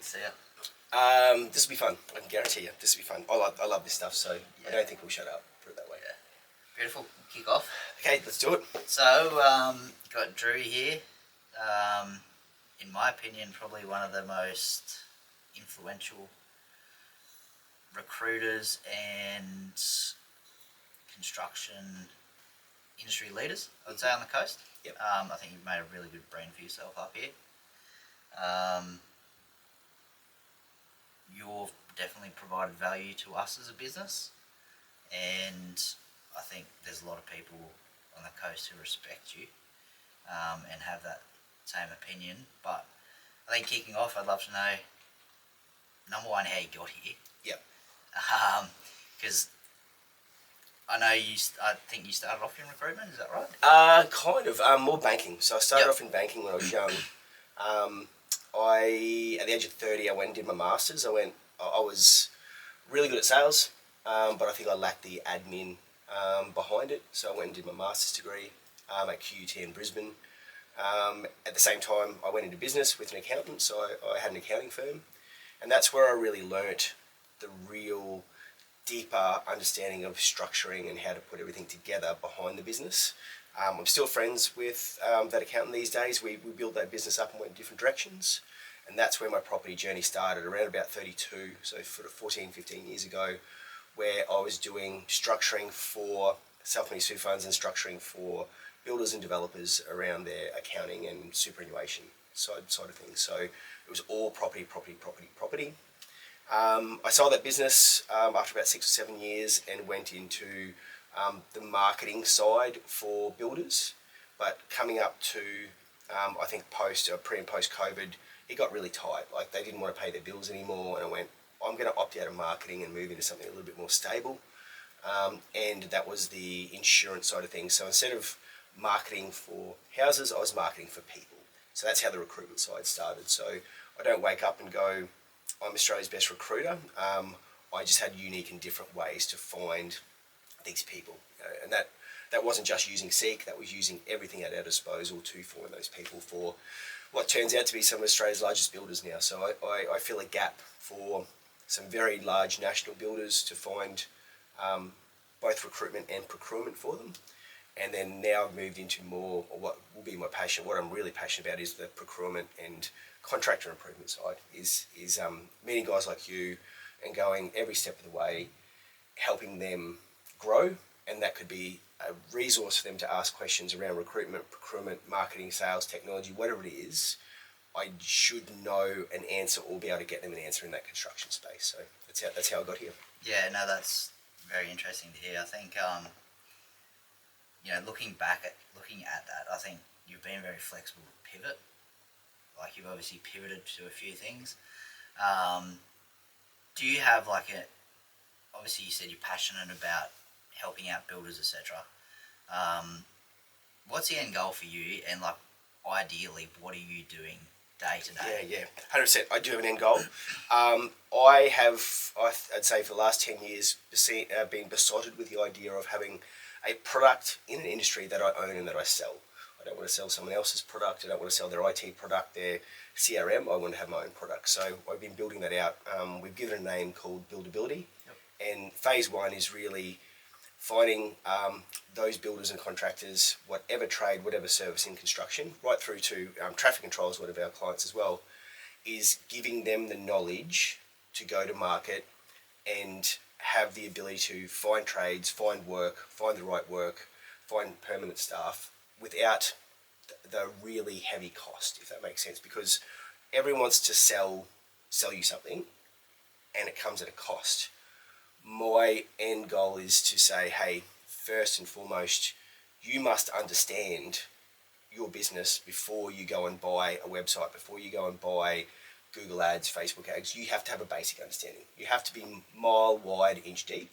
see you. This will be fun. I can guarantee you, this will be fun. I love this stuff, so I don't think we'll shut up. Put it that way. Yeah. Beautiful. Kick off. Okay, let's do it. So, got Drew here. In my opinion, probably one of the most influential recruiters and construction industry leaders, I would say, on the coast. Yep. I think you've made a really good brand for yourself up here. You've definitely provided value to us as a business, and I think there's a lot of people on the coast who respect you and have that same opinion. But I think kicking off, I'd love to know, number one, how you got here. Yep. Because I know I think you started off in recruitment, is that right? Kind of. More banking. So I started off in banking when I was young. At the age of 30, I went and did my masters. I was really good at sales, but I think I lacked the admin behind it. So I went and did my master's degree at QUT in Brisbane. At the same time, I went into business with an accountant, so I had an accounting firm, and that's where I really learnt the real deeper understanding of structuring and how to put everything together behind the business. I'm still friends with that accountant these days. We built that business up and went in different directions, and that's where my property journey started, around about 32, so sort of 14, 15 years ago, where I was doing structuring for self-managed super funds and structuring for builders and developers around their accounting and superannuation side of things. So it was all property. I sold that business after about 6 or 7 years and went into the marketing side for builders. But coming up to, I think pre and post COVID, it got really tight. Like, they didn't want to pay their bills anymore, and I went, I'm going to opt out of marketing and move into something a little bit more stable. And that was the insurance side of things. So instead of marketing for houses, I was marketing for people. So that's how the recruitment side started. So I don't wake up and go, I'm Australia's best recruiter. I just had unique and different ways to find these people. And that wasn't just using Seek, that was using everything at our disposal to find those people for what turns out to be some of Australia's largest builders now. So I fill a gap for some very large national builders to find both recruitment and procurement for them. And then now I've moved into more, or what will be my passion. What I'm really passionate about is the procurement and contractor improvement side. Is meeting guys like you and going every step of the way, helping them grow. And that could be a resource for them to ask questions around recruitment, procurement, marketing, sales, technology, whatever it is. I should know an answer or be able to get them an answer in that construction space. So that's how I got here. Yeah, no, that's very interesting to hear. I think, looking at that, I think you've been very flexible to pivot. Like, you've obviously pivoted to a few things. Do you have obviously you said you're passionate about helping out builders, etc. What's the end goal for you, and ideally, what are you doing day to day? Yeah, 100%. I do have an end goal. I'd say for the last 10 years, been besotted with the idea of having a product in an industry that I own and that I sell. I don't want to sell someone else's product. I don't want to sell their IT product, their CRM. I want to have my own product. So I've been building that out. We've given it a name called Buildability. Yep. And phase one is really finding those builders and contractors, whatever trade, whatever service in construction, right through to traffic controls, one of our clients as well, is giving them the knowledge to go to market and have the ability to find trades, find work, find the right work, find permanent staff without the really heavy cost, if that makes sense. Because everyone wants to sell you something, and it comes at a cost. My end goal is to say, hey, first and foremost, you must understand your business before you go and buy a website, before you go and buy Google ads, Facebook ads. You have to have a basic understanding. You have to be mile wide, inch deep,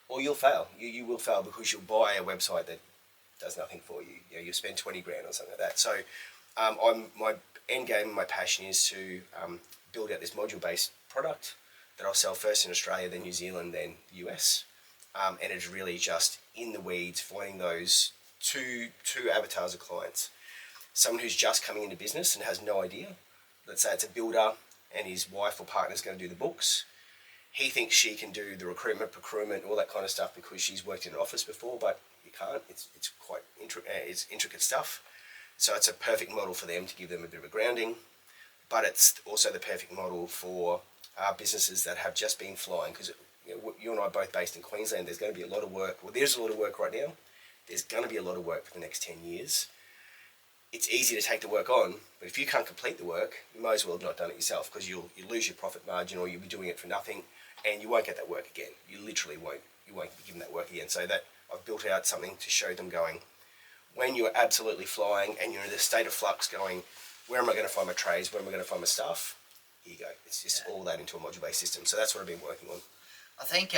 or you'll fail. You will fail because you'll buy a website that does nothing for you. You'll spend 20 grand or something like that. So my end game, my passion is to build out this module-based product that I'll sell first in Australia, then New Zealand, then the US. And it's really just in the weeds, finding those two avatars of clients. Someone who's just coming into business and has no idea. Let's say it's a builder and his wife or partner is going to do the books. He thinks she can do the recruitment, procurement, all that kind of stuff because she's worked in an office before, but you can't. It's quite it's intricate stuff. So it's a perfect model for them to give them a bit of a grounding, but it's also the perfect model for our businesses that have just been flying, because you and I are both based in Queensland. There's going to be a lot of work. Well, there's a lot of work right now. There's going to be a lot of work for the next 10 years. It's easy to take the work on, but if you can't complete the work, you might as well have not done it yourself, because you'll lose your profit margin, or you'll be doing it for nothing, and you won't get that work again. You literally won't. You won't be given that work again. So that I've built out something to show them going, when you're absolutely flying and you're in this state of flux going, where am I going to find my trades? Where am I going to find my stuff? Here you go. It's just all that into a module-based system. So that's what I've been working on. I think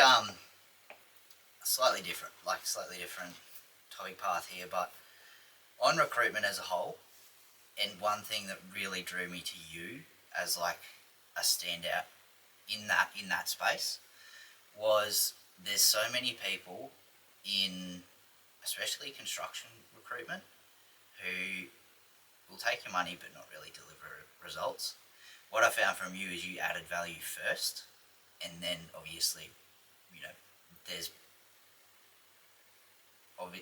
slightly different topic path here, but on recruitment as a whole, and one thing that really drew me to you as like a standout in that space was there's so many people in especially construction recruitment who will take your money but not really deliver results. What I found from you is you added value first, and then obviously, there's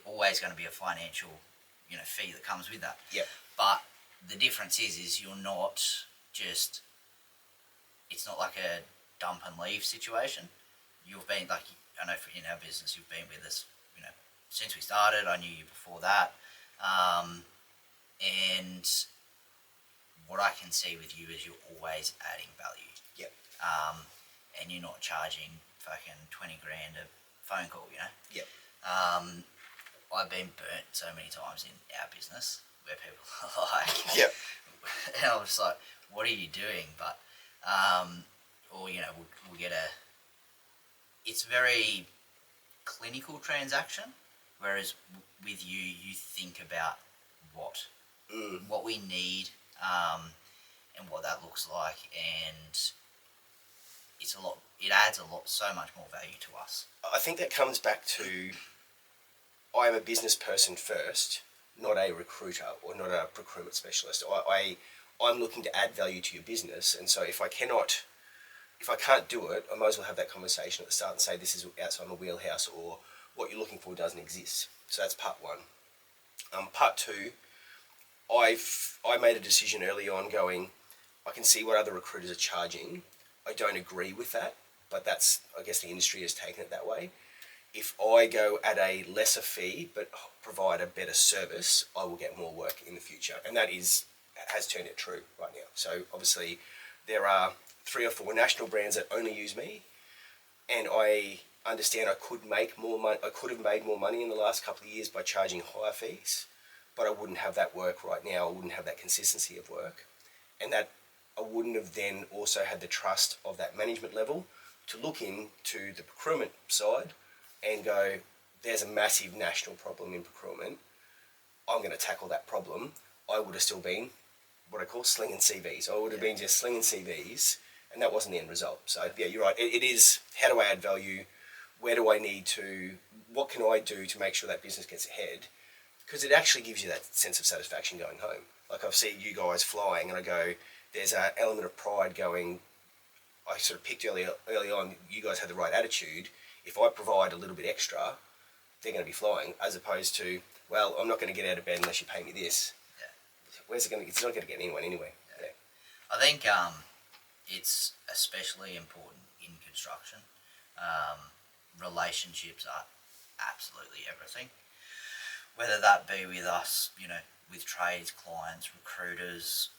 always going to be a financial, fee that comes with that. Yep. But the difference is you're not just, it's not like a dump and leave situation. You've been, like, I know in our business, you've been with us, since we started. I knew you before that. And what I can see with you is you're always adding value. Yep. And you're not charging fucking 20 grand a phone call, Yep. I've been burnt so many times in our business where people are like, Yep. and I was like, what are you doing? But, or, we'll get it's very clinical transaction, whereas with you, you think about what we need, and what that looks like, and it adds so much more value to us. I think that comes back to, I am a business person first, not a recruiter or not a procurement specialist. I'm looking to add value to your business, and so if I can't do it, I might as well have that conversation at the start and say this is outside my wheelhouse, or what you're looking for doesn't exist. So that's part one. Part two, I made a decision early on going, I can see what other recruiters are charging. I don't agree with that, but that's, I guess the industry has taken it that way. If I go at a lesser fee but provide a better service, I will get more work in the future. And that has turned out true right now. So obviously there are 3 or 4 national brands that only use me, and I understand I could make more money. I could have made more money in the last couple of years by charging higher fees, but I wouldn't have that work right now. I wouldn't have that consistency of work, and that I wouldn't have then also had the trust of that management level to look into the procurement side and go, there's a massive national problem in procurement. I'm going to tackle that problem. I would have still been what I call slinging CVs. I would have been just slinging CVs, and that wasn't the end result. So yeah, you're right. It is, how do I add value? Where do I need to, what can I do to make sure that business gets ahead? Because it actually gives you that sense of satisfaction going home. Like I've seen you guys flying, and I go, there's an element of pride going, I sort of picked early on, you guys had the right attitude. If I provide a little bit extra, they're going to be flying, as opposed to, well, I'm not going to get out of bed unless you pay me this. Yeah. Where's it going to? It's not going to get anyone anyway. Yeah. I think it's especially important in construction. Relationships are absolutely everything. Whether that be with us, with trades, clients, recruiters,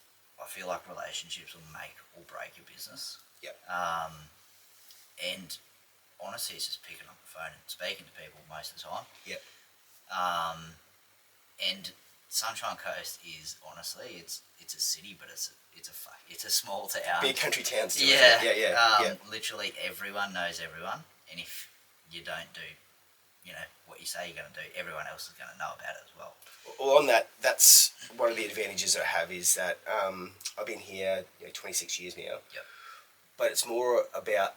I feel like relationships will make or break your business. Yep. And honestly, it's just picking up the phone and speaking to people most of the time. Yep. And Sunshine Coast is honestly, it's a city, but it's a small town. Big country town still. Yeah. Yeah. Literally everyone knows everyone, and if you don't do, what you say you're going to do, everyone else is going to know about it as well. Well, on that, that's one of the advantages I have is that I've been here 26 years now. Yep. But it's more about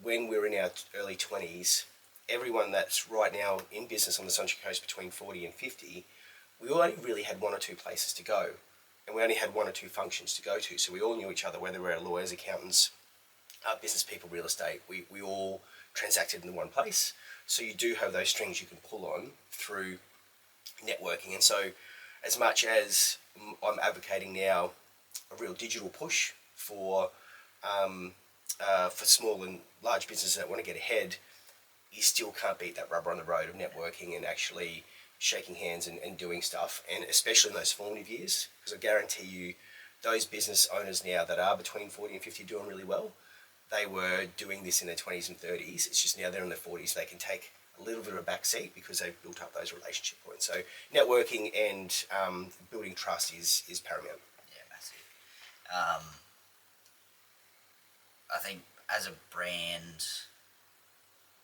when we're in our early 20s, everyone that's right now in business on the Sunshine Coast between 40 and 50, we only really had 1 or 2 places to go. and we only had one or two functions to go to, so we all knew each other, whether we're lawyers, accountants, business people, real estate. We all transacted in the one place, so you do have those strings you can pull on through networking. And so, as much as I'm advocating now a real digital push for small and large businesses that want to get ahead, you still can't beat that rubber on the road of networking and actually shaking hands and doing stuff, and especially in those formative years, because I guarantee you those business owners now that are between 40 and 50 doing really well, they were doing this in their 20s and 30s. It's just now they're in their 40s, they can take a little bit of a back seat because they've built up those relationship points. So networking and building trust is paramount. Yeah, massive. I think as a brand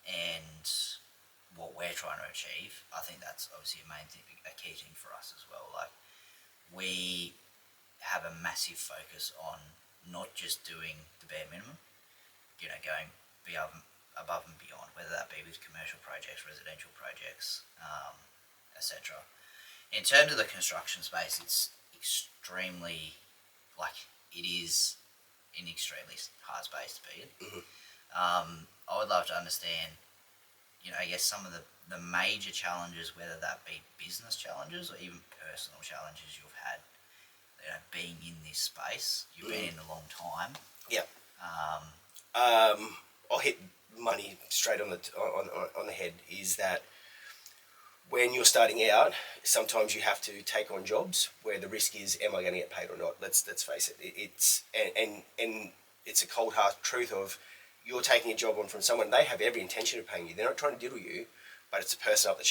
and what we're trying to achieve, I think that's obviously a key thing for us as well. Like, we have a massive focus on not just doing the bare minimum, going above and beyond, whether that be with commercial projects, residential projects, etc. In terms of the construction space, it's extremely, it is an extremely hard space to be in. Mm-hmm. I would love to understand, I guess some of the major challenges, whether that be business challenges or even personal challenges you've had, being in this space. You've been in a long time. Yeah. I'll hit money straight on the head. Is that when you're starting out, sometimes you have to take on jobs where the risk is, am I going to get paid or not? Let's face it. It's it's a cold hard truth of, you're taking a job on from someone, they have every intention of paying you. They're not trying to diddle you, but it's a person up the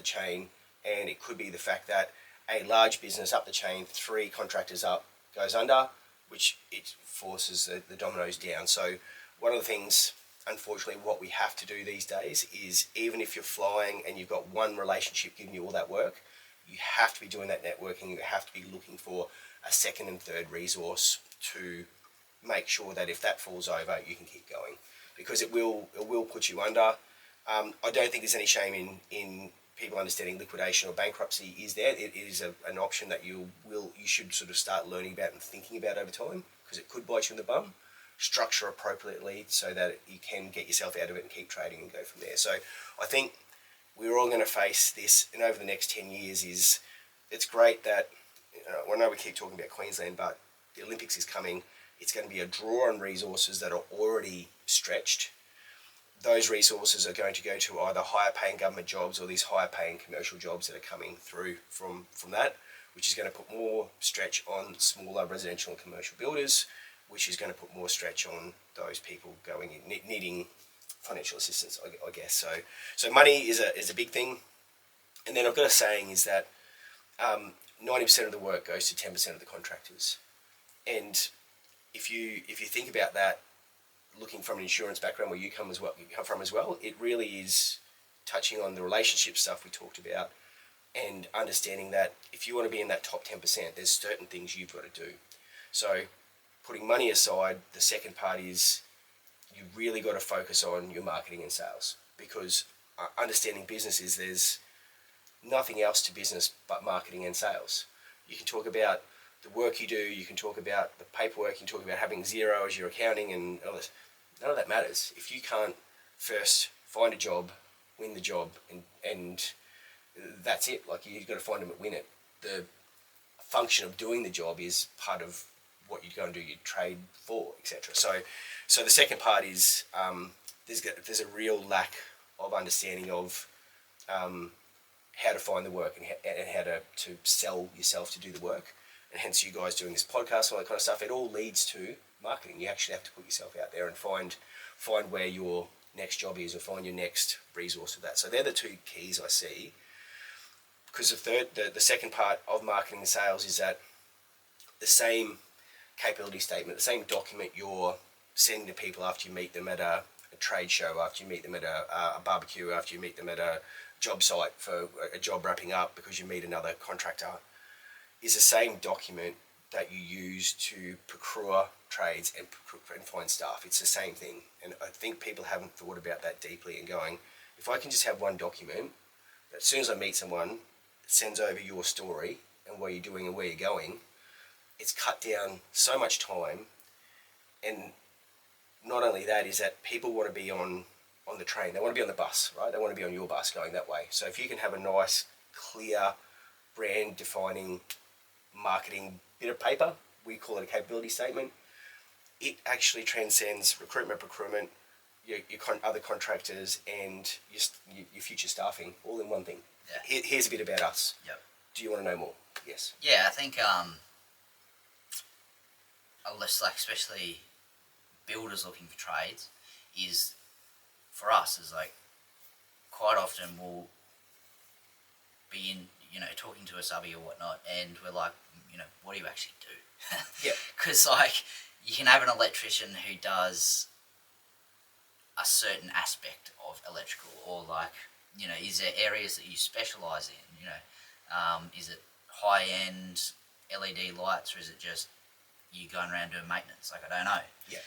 chain, and it could be the fact that a large business up the chain, 3 contractors up, goes under, which it forces the dominoes down. So one of the things, unfortunately, what we have to do these days is, even if you're flying and you've got one relationship giving you all that work, you have to be doing that networking. You have to be looking for a second and third resource to make sure that if that falls over, you can keep going, because it will put you under. I don't think there's any shame in people understanding liquidation or bankruptcy is there. It is an option that you should sort of start learning about and thinking about over time, because it could bite you in the bum. Structure appropriately so that you can get yourself out of it and keep trading and go from there. So I think we're all going to face this, and over the next 10 years it's great that, I know we keep talking about Queensland, but the Olympics is coming. It's going to be a draw on resources that are already stretched. Those resources are going to go to either higher paying government jobs or these higher paying commercial jobs that are coming through from that, which is going to put more stretch on smaller residential and commercial builders, which is going to put more stretch on those people going in, needing financial assistance, I guess. So money is a big thing. And then I've got a saying is that 90% of the work goes to 10% of the contractors. And if you think about that, looking from an insurance background where you come from as well, it really is touching on the relationship stuff we talked about, and understanding that if you want to be in that top 10%, there's certain things you've got to do. So putting money aside, the second part is you really got to focus on your marketing and sales, because understanding business is there's nothing else to business but marketing and sales. You can talk about the work you do, you can talk about the paperwork, you can talk about having Xero as your accounting and all this. None of that matters if you can't first find a job, win the job, and that's it. Like, you've got to find them and win it. The function of doing the job is part of what you go and do your trade for, etc. So the second part is there's a real lack of understanding of how to find the work and how to sell yourself to do the work. And hence you guys doing this podcast and all that kind of stuff. It all leads to marketing. You actually have to put yourself out there and find where your next job is, or find your next resource of that. So they're the 2 keys I see. Because the second part of marketing and sales is that the same capability statement, the same document you're sending to people after you meet them at a trade show, after you meet them at a barbecue, after you meet them at a job site for a job wrapping up because you meet another contractor, is the same document that you use to procure trades and find staff. It's the same thing. And I think people haven't thought about that deeply and going, if I can just have one document that as soon as I meet someone, it sends over your story and what you're doing and where you're going, it's cut down so much time, and not only that is that people want to be on the train. They want to be on the bus, right? They want to be on your bus going that way. So if you can have a nice, clear, brand-defining marketing bit of paper, we call it a capability statement. It actually transcends recruitment, procurement, your other contractors, and your future staffing all in one thing. Yeah. Here's a bit about us. Yep. Do you want to know more? Yes. Yeah, I think especially builders looking for trades is for us is like quite often we'll be in talking to a subby or whatnot, and we're like, what do you actually do? Yeah. Because like you can have an electrician who does a certain aspect of electrical, or like is there areas that you specialize in? Is it high end LED lights, or is it just you going around doing maintenance? Like I don't know. Yeah.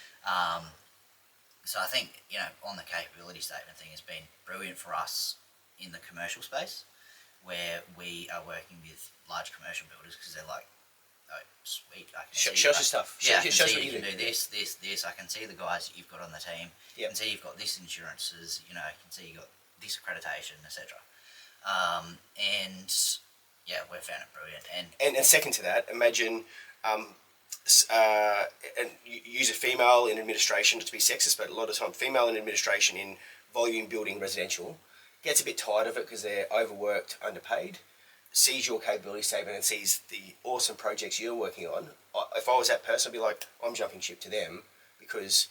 So I think on the capability statement thing has been brilliant for us in the commercial space, where we are working with large commercial builders because they're like, oh sweet, I can see Show us your stuff. Yeah, I can show us see what you you can do this. I can see the guys that you've got on the team. Yep. I can see you've got this insurances. I can see you've got this accreditation, etc. And yeah, we found it brilliant. And second to that, imagine and use a female in administration, not to be sexist, but a lot of time female in administration in volume building residential gets a bit tired of it because they're overworked, underpaid, sees your capability statement and sees the awesome projects you're working on. If I was that person, I'd be like, I'm jumping ship to them because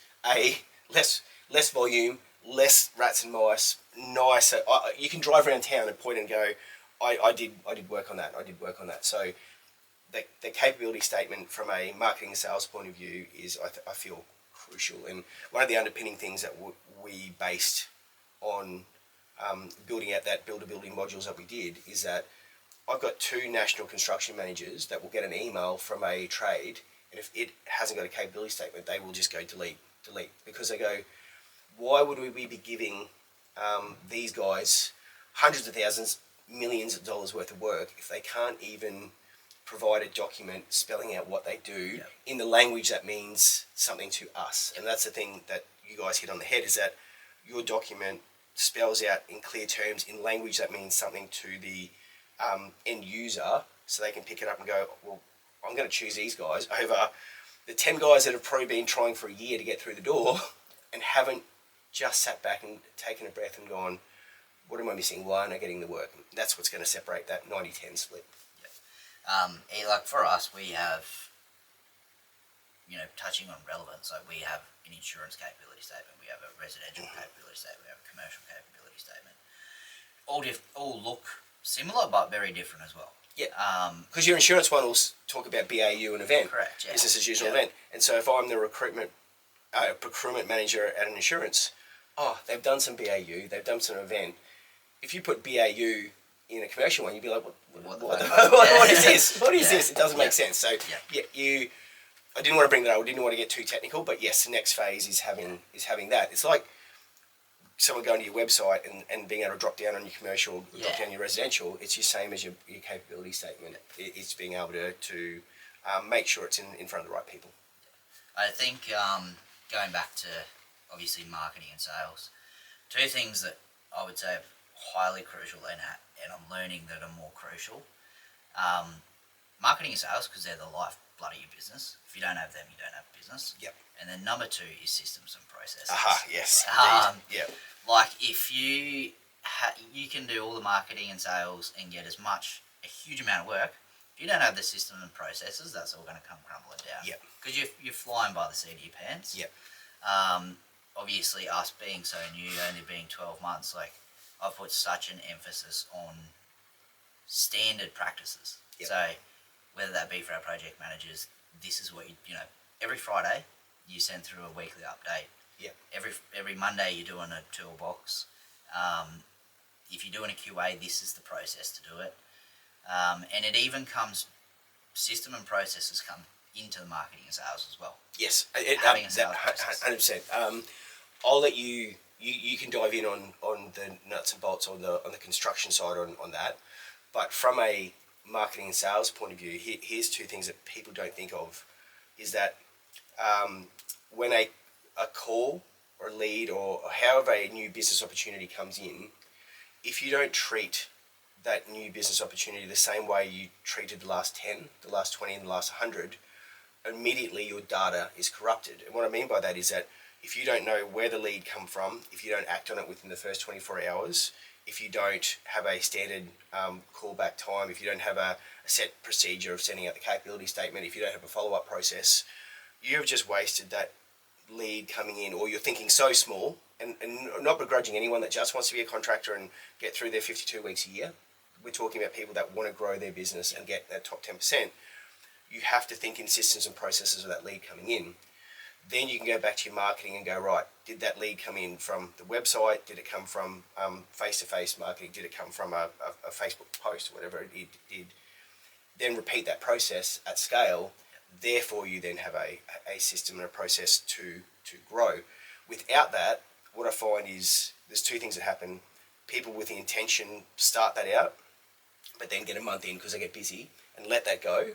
less volume, less rats and mice, nicer. You can drive around town and point and go, I did work on that. I did work on that. So the capability statement from a marketing and sales point of view is, I feel, crucial. And one of the underpinning things that we based on building out that builder building modules that we did is that I've got 2 national construction managers that will get an email from a trade, and if it hasn't got a capability statement, they will just go delete, because they go, why would we be giving these guys hundreds of thousands, millions of dollars worth of work if they can't even provide a document spelling out what they do in the language that means something to us? And that's the thing that you guys hit on the head, is that your document spells out in clear terms in language that means something to the end user, so they can pick it up and go, well, I'm going to choose these guys over the 10 guys that have probably been trying for a year to get through the door and haven't just sat back and taken a breath and gone, what am I missing? Why aren't I getting the work? And that's what's going to separate that 90-10 split. Like for us, we have, touching on relevance, like we have an insurance capability statement, we have a residential capability statement, we have a commercial capability statement. All look similar, but very different as well. Yeah. Because your insurance one will talk about BAU and event. Correct. Yeah. Business as usual event. And so if I'm the procurement manager at an insurance, they've done some BAU, they've done some event. If you put BAU in a commercial one, you'd be like, what is this? What is this? It doesn't make sense. So I didn't want to bring that up. I didn't want to get too technical, but yes, the next phase is having that. It's like someone going to your website and being able to drop down on your commercial, drop down your residential. It's the same as your capability statement. It's being able to make sure it's in front of the right people. I think going back to obviously marketing and sales, 2 things that I would say are highly crucial and I'm learning that are more crucial. Marketing and sales, because they're the lifeblood of your business. If you don't have them, you don't have business. Yep. And then number 2 is systems and processes. Yes. Yep. Like if you can do all the marketing and sales and get a huge amount of work. If you don't have the systems and processes, that's all going to come crumbling down. Yep. Because you're flying by the seat of your pants. Yep. Obviously, us being so new, only being 12 months, like I've put such an emphasis on standard practices. Yep. So whether that be for our project managers, this is what every Friday you send through a weekly update. Yep. Every Monday you're doing a toolbox. If you're doing a QA, this is the process to do it. And it even system and processes come into the marketing and sales as well. Yes, having a sales process. 100%. I'll let you can dive in on the nuts and bolts on the construction side on that. But from a marketing and sales point of view, here's two things that people don't think of, is that when a call or a lead or however a new business opportunity comes in, if you don't treat that new business opportunity the same way you treated the last 10, the last 20, and the last 100, immediately your data is corrupted. And what I mean by that is that if you don't know where the lead come from, if you don't act on it within the first 24 hours, if you don't have a standard callback time, if you don't have a set procedure of sending out the capability statement, if you don't have a follow-up process, you've just wasted that lead coming in, or you're thinking so small, and not begrudging anyone that just wants to be a contractor and get through their 52 weeks a year. We're talking about people that want to grow their business and get that top 10%. You have to think in systems and processes of that lead coming in. Then you can go back to your marketing and go, right, did that lead come in from the website? Did it come from face-to-face marketing? Did it come from a Facebook post or whatever it did? Then repeat that process at scale. Therefore, you then have a system and a process to grow. Without that, what I find is there's two things that happen. People with the intention start that out, but then get a month in because they get busy and let that go.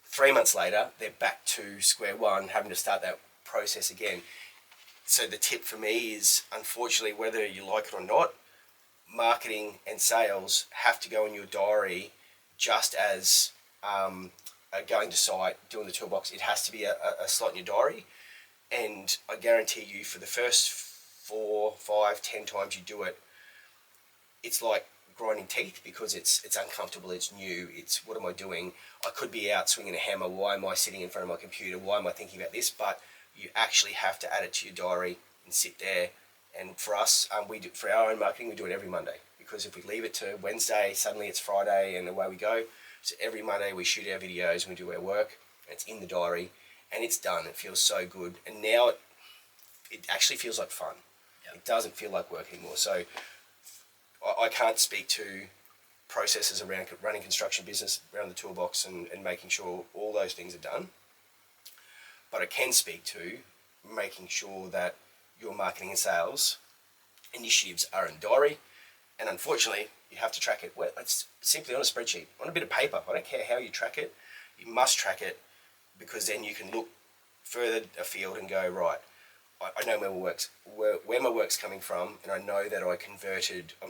3 months later, they're back to square one, having to start that process again. So the tip for me is, unfortunately, whether you like it or not, marketing and sales have to go in your diary just as going to site, doing the toolbox. It has to be a slot in your diary. And I guarantee you, for the first 4, 5, 10 times you do it, it's like grinding teeth, because it's uncomfortable, it's new, it's what am I doing? I could be out swinging a hammer. Why am I sitting in front of my computer? Why am I thinking about this? But you actually have to add it to your diary and sit there. And for us, we do, for our own marketing, we do it every Monday, because if we leave it to Wednesday, suddenly it's Friday and away we go. So every Monday we shoot our videos and we do our work, and it's in the diary and it's done. It feels so good. And now it actually feels like fun. Yep. It doesn't feel like work anymore. So I can't speak to processes around running construction business, around the toolbox and making sure all those things are done. But I can speak to making sure that your marketing and sales initiatives are in diary. And unfortunately, you have to track it. Well, it's simply on a spreadsheet, on a bit of paper. I don't care how you track it. You must track it, because then you can look further afield and go, right, I know where my work's coming from, and I know that I'm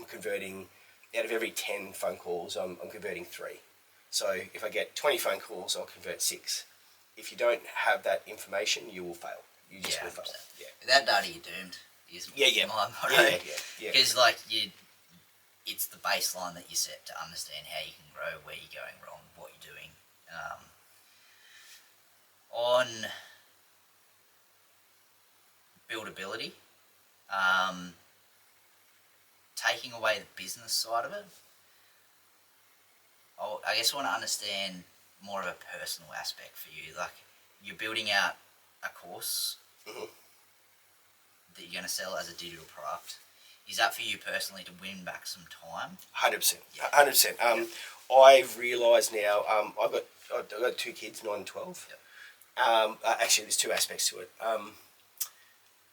converting, out of every 10 phone calls, I'm converting 3. So if I get 20 phone calls, I'll convert 6. If you don't have that information, you will fail. You just will fail. Yeah. Without data, you're doomed. Is my motto. Because it's the baseline that you set to understand how you can grow, where you're going wrong, what you're doing. On buildability, taking away the business side of it, I guess I want to understand more of a personal aspect for you. Like, you're building out a course that you're going to sell as a digital product. Is that for you personally to win back some time? 100%. 100%. I've realised now, I've got 2 kids, 9 and 12. Yep. Actually, there's 2 aspects to it.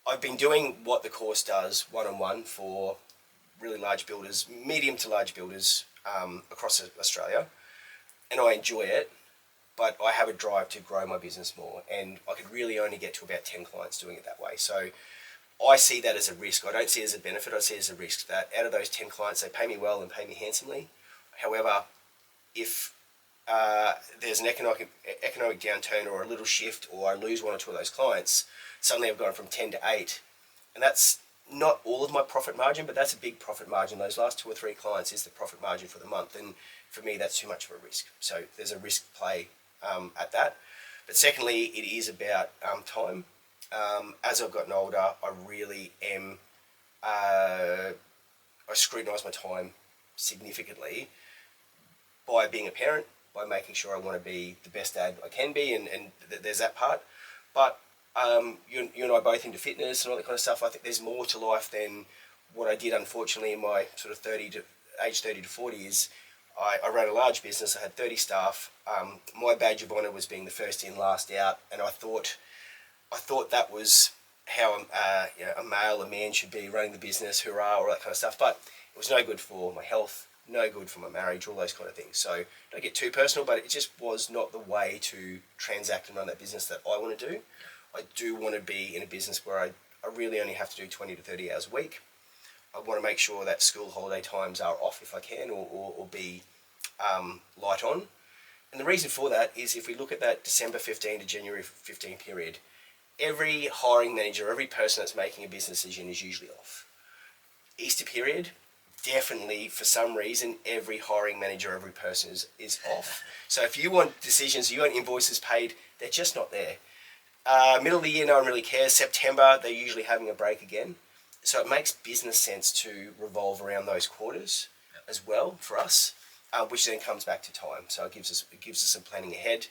I've been doing what the course does one-on-one for really large builders, medium to large builders across Australia, and I enjoy it, but I have a drive to grow my business more, and I could really only get to about 10 clients doing it that way. So I see that as a risk. I don't see it as a benefit. I see it as a risk that out of those 10 clients, they pay me well and pay me handsomely. However, if there's an economic downturn or a little shift, or I lose 1 or 2 of those clients, suddenly I've gone from 10 to 8. And that's not all of my profit margin, but that's a big profit margin. Those last 2 or 3 clients is the profit margin for the month. And for me, that's too much of a risk. So there's a risk play at that. But secondly, it is about time. As I've gotten older, I really am, I scrutinise my time significantly by being a parent, by making sure I want to be the best dad I can be, and there's that part. But you and I both into fitness and all that kind of stuff. I think there's more to life than what I did, unfortunately, in my sort of age 30 to 40 is I ran a large business. I had 30 staff. My badge of honour was being the first in, last out, and I thought that was how a man should be running the business, hurrah, all that kind of stuff. But it was no good for my health, no good for my marriage, all those kind of things. So don't get too personal, but it just was not the way to transact and run that business that I want to do. I do want to be in a business where I really only have to do 20 to 30 hours a week. I want to make sure that school holiday times are off if I can, or be light on. And the reason for that is if we look at that December 15 to January 15 period, every hiring manager, every person that's making a business decision is usually off. Easter period, definitely for some reason, every hiring manager, every person is off. So if you want decisions, you want invoices paid, they're just not there. Middle of the year, no one really cares. September, they're usually having a break again. So it makes business sense to revolve around those quarters as well for us, which then comes back to time. So it gives us some planning ahead.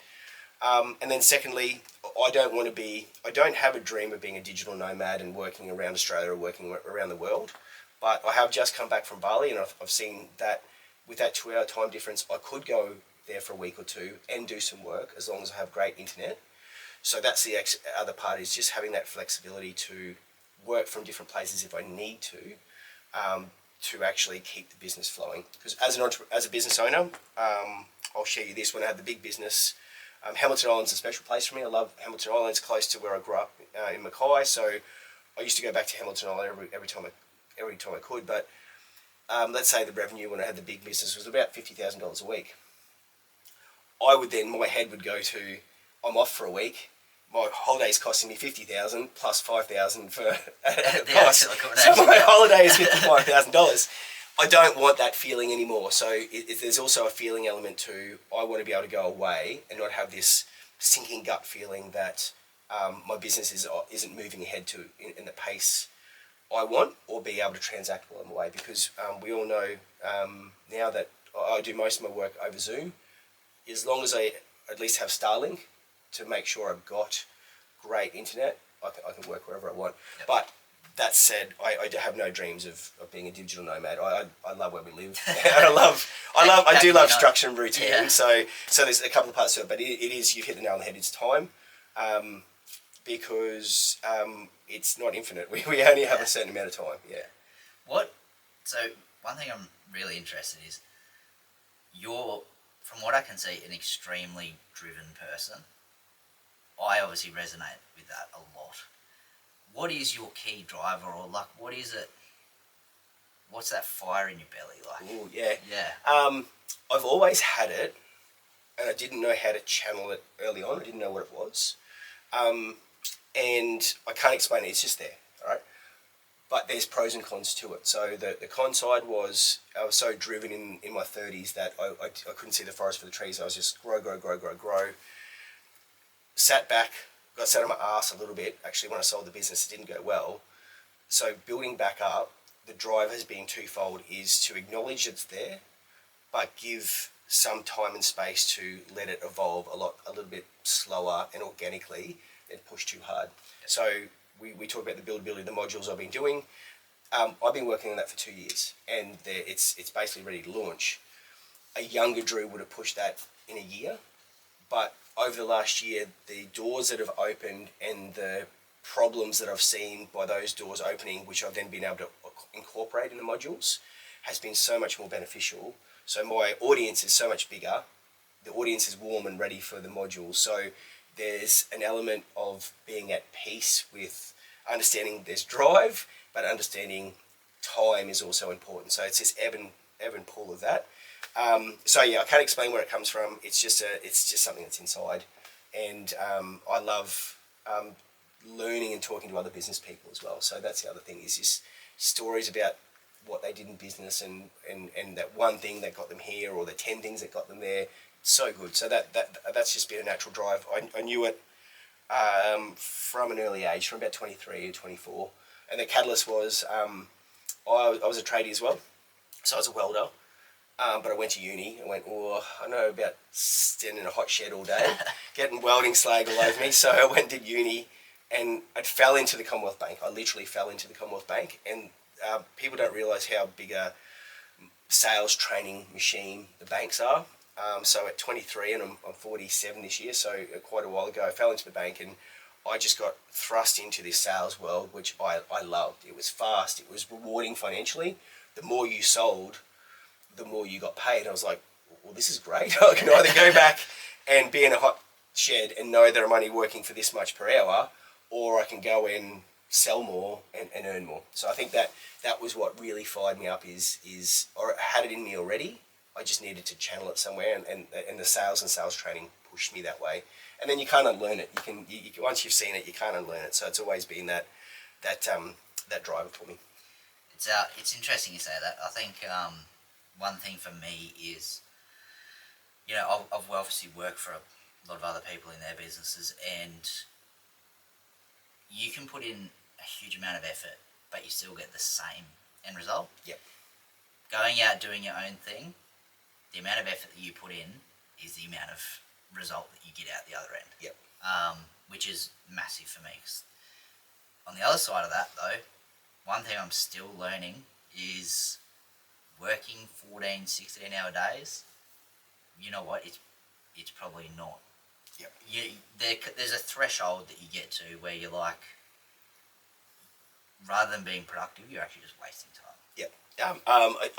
And then secondly, I don't have a dream of being a digital nomad and working around Australia or working around the world. But I have just come back from Bali, and I've seen that with that 2-hour time difference, I could go there for a week or two and do some work as long as I have great internet. So that's the other part, is just having that flexibility to work from different places if I need to actually keep the business flowing. Because as a business owner, I'll share you this. When I had the big business, Hamilton Island's a special place for me. I love Hamilton Island. It's close to where I grew up in Mackay, so I used to go back to Hamilton Island every time I could. But let's say the revenue when I had the big business was about $50,000 a week. My head would go to, I'm off for a week. My holiday's costing me $50,000 plus $5,000 for cost. So my holiday is $55,000. I don't want that feeling anymore. So there's also a feeling element to, I want to be able to go away and not have this sinking gut feeling that my business isn't moving ahead in the pace I want, or be able to transact while I'm away. Because we all know now that I do most of my work over Zoom, as long as I at least have Starlink to make sure I've got great internet, I can work wherever I want. Yep. But that said, I have no dreams of being a digital nomad. I love where we live. I do love structure and routine. Yeah. So there's a couple of parts to it, but it is, you've hit the nail on the head. It's time, because it's not infinite. We only have a certain amount of time. Yeah. So one thing I'm really interested is, you're, from what I can see, an extremely driven person. I obviously resonate with that a lot. What is your key driver, or like, what is it? What's that fire in your belly like? Oh yeah. Yeah. I've always had it, and I didn't know how to channel it early on. I didn't know what it was, and I can't explain it. It's just there, all right? But there's pros and cons to it. So the con side was, I was so driven in my 30s that I couldn't see the forest for the trees. I was just grow. Sat back, got sat on my ass a little bit. Actually, when I sold the business, it didn't go well. So building back up, the drive has been twofold: is to acknowledge it's there, but give some time and space to let it evolve a little bit slower and organically, than push too hard. So we talk about the buildability of the modules I've been doing. I've been working on that for 2 years, and it's basically ready to launch. A younger Drew would have pushed that in a year, but over the last year, the doors that have opened and the problems that I've seen by those doors opening, which I've then been able to incorporate in the modules, has been so much more beneficial. So my audience is so much bigger. The audience is warm and ready for the modules. So there's an element of being at peace with understanding there's drive, but understanding time is also important. So it's this ebb and pull of that. So yeah, I can't explain where it comes from. It's just something that's inside, and I love learning and talking to other business people as well. So that's the other thing, is just stories about what they did in business and that one thing that got them here, or the 10 things that got them there. It's so good. So that's just been a natural drive. I knew it from an early age, from about 23 or 24, and the catalyst was I was a tradie as well, so I was a welder. But I went to uni. I went, I know about standing in a hot shed all day, getting welding slag all over me. So I went to uni, and I fell into the Commonwealth Bank. I literally fell into the Commonwealth Bank, and people don't realise how big a sales training machine the banks are. So at 23, and I'm 47 this year, so quite a while ago, I fell into the bank, and I just got thrust into this sales world, which I loved. It was fast. It was rewarding financially. The more you sold, the more you got paid. I was like, well, this is great. I can either go back and be in a hot shed and know that I'm only working for this much per hour, or I can go and sell more and earn more. So I think that was what really fired me up is or I had it in me already. I just needed to channel it somewhere, and the sales and sales training pushed me that way. And then you can't unlearn it. You once you've seen it, you can't unlearn it. So it's always been that driver for me. It's interesting you say that. I think one thing for me is, I've obviously worked for a lot of other people in their businesses, and you can put in a huge amount of effort, but you still get the same end result. Yep. Going out doing your own thing, the amount of effort that you put in is the amount of result that you get out the other end. Yep. Which is massive for me. On the other side of that, though, one thing I'm still learning is working 14, 16-hour days. You know what? It's probably not. Yep. There's a threshold that you get to where you're like, rather than being productive, you're actually just wasting time. Yep.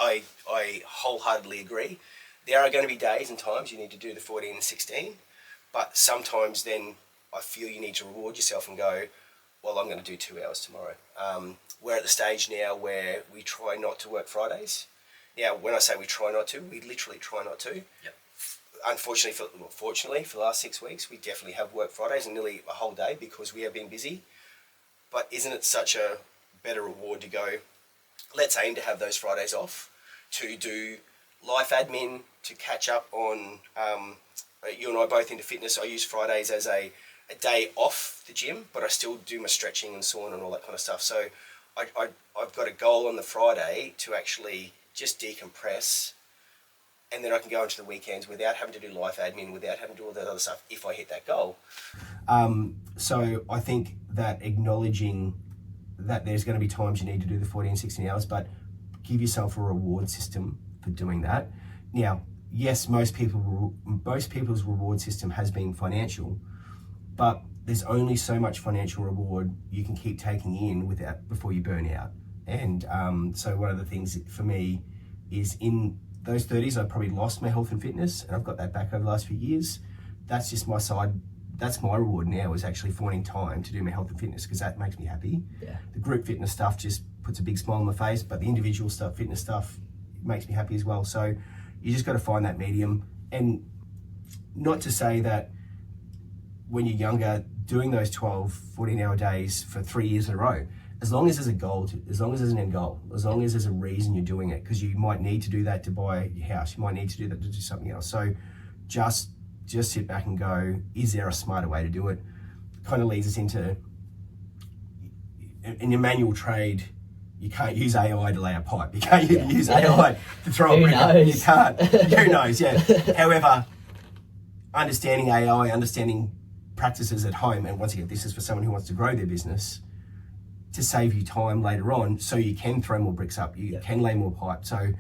I wholeheartedly agree. There are going to be days and times you need to do the 14 and 16, but sometimes then I feel you need to reward yourself and go, well, I'm going to do 2 hours tomorrow. We're at the stage now where we try not to work Fridays. Now, when I say we try not to, we literally try not to. Yep. Fortunately, for the last 6 weeks, we definitely have worked Fridays and nearly a whole day because we have been busy. But isn't it such a better reward to go, let's aim to have those Fridays off, to do life admin, to catch up on, you and I both into fitness. I use Fridays as a day off the gym, but I still do my stretching and sauna and all that kind of stuff. So I've got a goal on the Friday to actually just decompress, and then I can go into the weekends without having to do life admin, without having to do all that other stuff if I hit that goal. So I think that acknowledging that there's going to be times you need to do the 14, 16 hours, but give yourself a reward system for doing that. Now, yes, most people's reward system has been financial, but there's only so much financial reward you can keep taking in before you burn out. And so one of the things for me is in those 30s, I probably lost my health and fitness, and I've got that back over the last few years. That's just my side. That's my reward now, is actually finding time to do my health and fitness, because that makes me happy. Yeah. The group fitness stuff just puts a big smile on my face, but the individual stuff, fitness stuff, makes me happy as well. So you just got to find that medium. And not to say that when you're younger, doing those 12, 14-hour days for 3 years in a row, as long as there's a goal, as long as there's an end goal, as long as there's a reason you're doing it, because you might need to do that to buy your house, you might need to do that to do something else. So just sit back and go, is there a smarter way to do it? Kind of leads us into, in your manual trade, you can't use AI to lay a pipe. You can't use AI to throw a brick up. You can't. Who knows, yeah. However, understanding AI, understanding practices at home, and once again, this is for someone who wants to grow their business, to save you time later on, so you can throw more bricks up, you can lay more pipe. So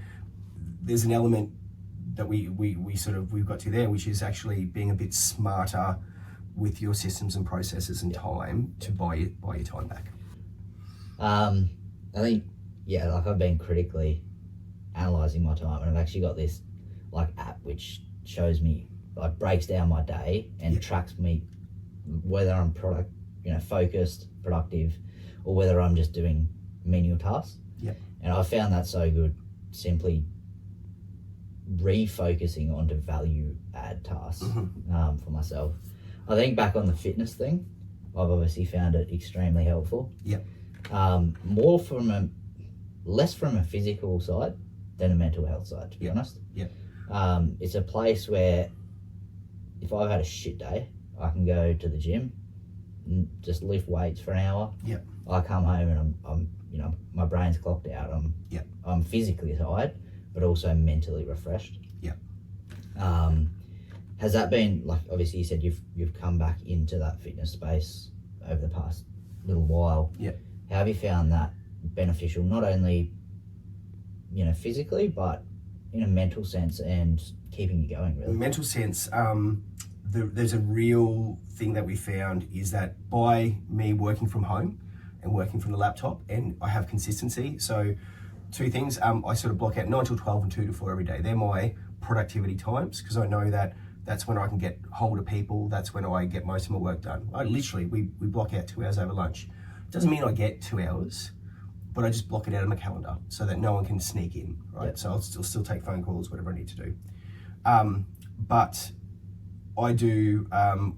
there's an element that we've got to there, which is actually being a bit smarter with your systems and processes and time to buy your time back. I think, I've been critically analysing my time, and I've actually got this app which shows me, breaks down my day and tracks me whether I'm focused, productive, or whether I'm just doing menial tasks. Yep. And I found that so good, simply refocusing onto value add tasks for myself. I think back on the fitness thing, I've obviously found it extremely helpful. Yep. Less from a physical side than a mental health side, to be honest. Yep. It's a place where if I've had a shit day, I can go to the gym and just lift weights for an hour. Yep. I come home and I'm my brain's clocked out. I'm physically tired, but also mentally refreshed. Yep. Has that been, obviously you said you've come back into that fitness space over the past little while. Yep. How have you found that beneficial, not only physically, but in a mental sense and keeping you going, really? Mental sense, there's a real thing that we found is that by me working from home and working from the laptop, and I have consistency, so two things. I sort of block out 9 till 12 and 2 to 4 every day. They're my productivity times, because I know that that's when I can get hold of people. That's when I get most of my work done. We block out 2 hours over lunch. Doesn't mean I get 2 hours, but I just block it out of my calendar so that no one can sneak in, right? Yep. So I'll still take phone calls, whatever I need to do. But I do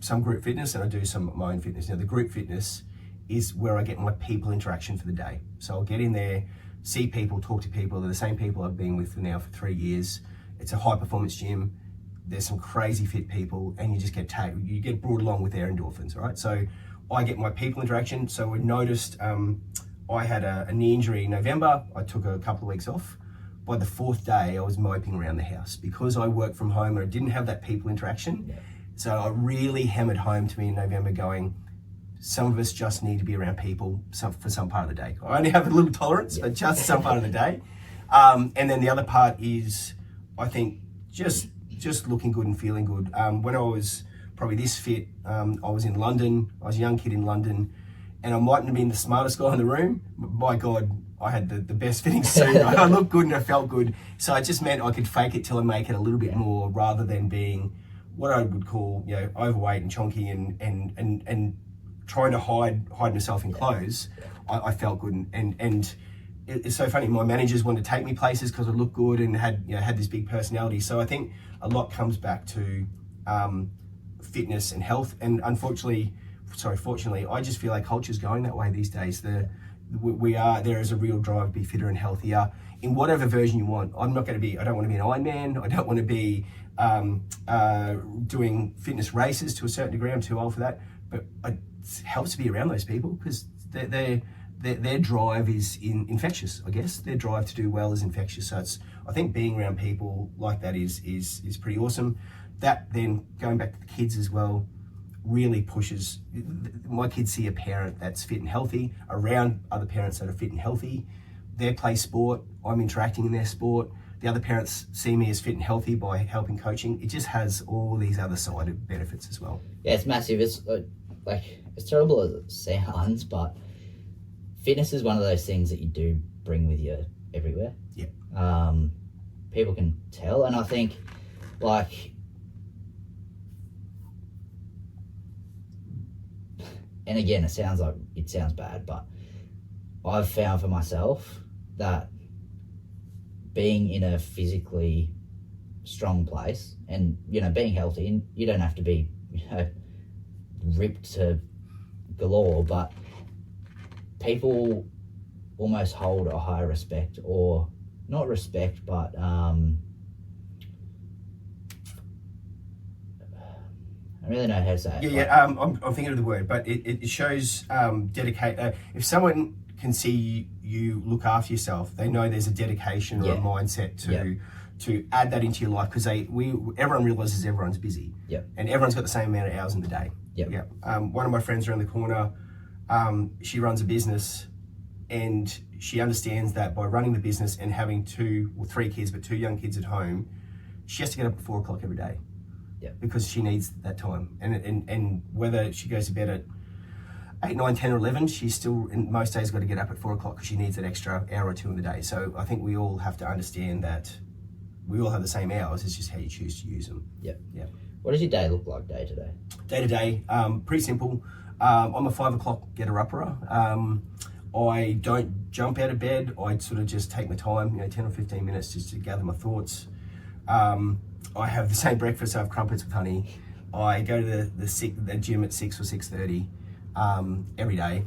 some group fitness and I do some of my own fitness. Now the group fitness is where I get my people interaction for the day. So I'll get in there, see people, talk to people. They're the same people I've been with for 3 years. It's a high performance gym. There's some crazy fit people, and you just get brought along with their endorphins, right? So I get my people interaction. So we noticed I had a knee injury in November. I took a couple of weeks off. By the 4th day, I was moping around the house because I worked from home and I didn't have that people interaction. Yeah. So I really hammered home to me in November going, some of us just need to be around people for some part of the day. I only have a little tolerance, but just some part of the day. And then the other part is, I think, just looking good and feeling good. When I was probably this fit, I was in London. I was a young kid in London, and I mightn't have been the smartest guy in the room, but by God, I had the best fitting suit. I looked good and I felt good. So it just meant I could fake it till I make it a little bit more, rather than being what I would call, overweight and chonky and trying to hide myself in clothes. I felt good, and it's so funny. My managers wanted to take me places because I looked good and had this big personality. So I think a lot comes back to fitness and health. And fortunately, I just feel like culture's going that way these days. There is a real drive to be fitter and healthier in whatever version you want. I don't want to be an Ironman. I don't want to be doing fitness races to a certain degree. I'm too old for that. But it helps to be around those people, because their drive is infectious, I guess. Their drive to do well is infectious. So I think being around people like that is pretty awesome. That then, going back to the kids as well, really pushes. My kids see a parent that's fit and healthy around other parents that are fit and healthy. They play sport, I'm interacting in their sport. The other parents see me as fit and healthy by helping coaching. It just has all these other side benefits as well. Yeah, it's massive. It's as terrible as it sounds, but fitness is one of those things that you do bring with you everywhere. Yeah. People can tell, and I think and again, it sounds bad, but I've found for myself that being in a physically strong place and, being healthy, and you don't have to be, ripped to galore, but people almost hold a higher respect, or not respect, but I don't really know how to say it. Yeah. I'm thinking of the word, but it shows dedicate. If someone can see you look after yourself, they know there's a dedication or a mindset to add that into your life, because everyone realizes everyone's busy. Yep. And everyone's got the same amount of hours in the day. Yep. Yeah. One of my friends around the corner, she runs a business, and she understands that by running the business and having 3 kids, but 2 young kids at home, she has to get up at 4 o'clock every day. Yeah. Because she needs that time, and whether she goes to bed at 8, 9, 10 or 11, she's still in most days got to get up at 4 o'clock because she needs that extra hour or 2 in the day. So I think we all have to understand that we all have the same hours. It's just how you choose to use them. Yep. Yeah. What does your day look like day to day? Day to day, pretty simple. I'm a 5 o'clock getter-upper. I don't jump out of bed. I sort of just take my time, 10 or 15 minutes just to gather my thoughts. I have the same breakfast. I have crumpets with honey. I go to the gym at 6 or 6:30 every day.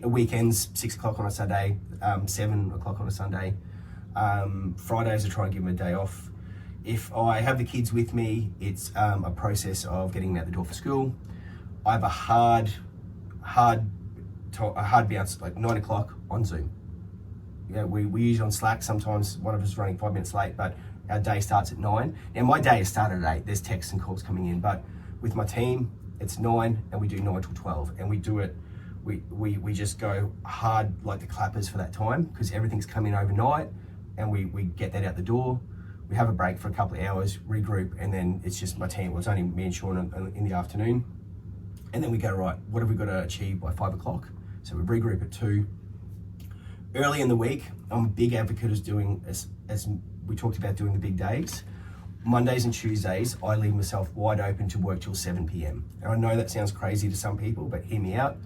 Weekends, 6 o'clock on a Sunday, 7 o'clock on a Sunday. Fridays I try and give them a day off. If I have the kids with me, it's a process of getting them out the door for school. I have a hard bounce, like 9 o'clock on Zoom. We use on Slack. Sometimes one of us is running 5 minutes late, but our day starts at 9. Now my day has started at 8. There's texts and calls coming in, but with my team, it's 9, and we do 9 till 12, and we do it. We just go hard like the clappers for that time, because everything's come in overnight, and we get that out the door. We have a break for a couple of hours, regroup, and then it's just my team. Well, it's only me and Sean in the afternoon, and then we go, right, what have we got to achieve by 5 o'clock? So we regroup at 2. early in the week, I'm a big advocate of doing, as we talked about, doing the big days. Mondays and Tuesdays, I leave myself wide open to work till 7 p.m. And I know that sounds crazy to some people, but hear me out.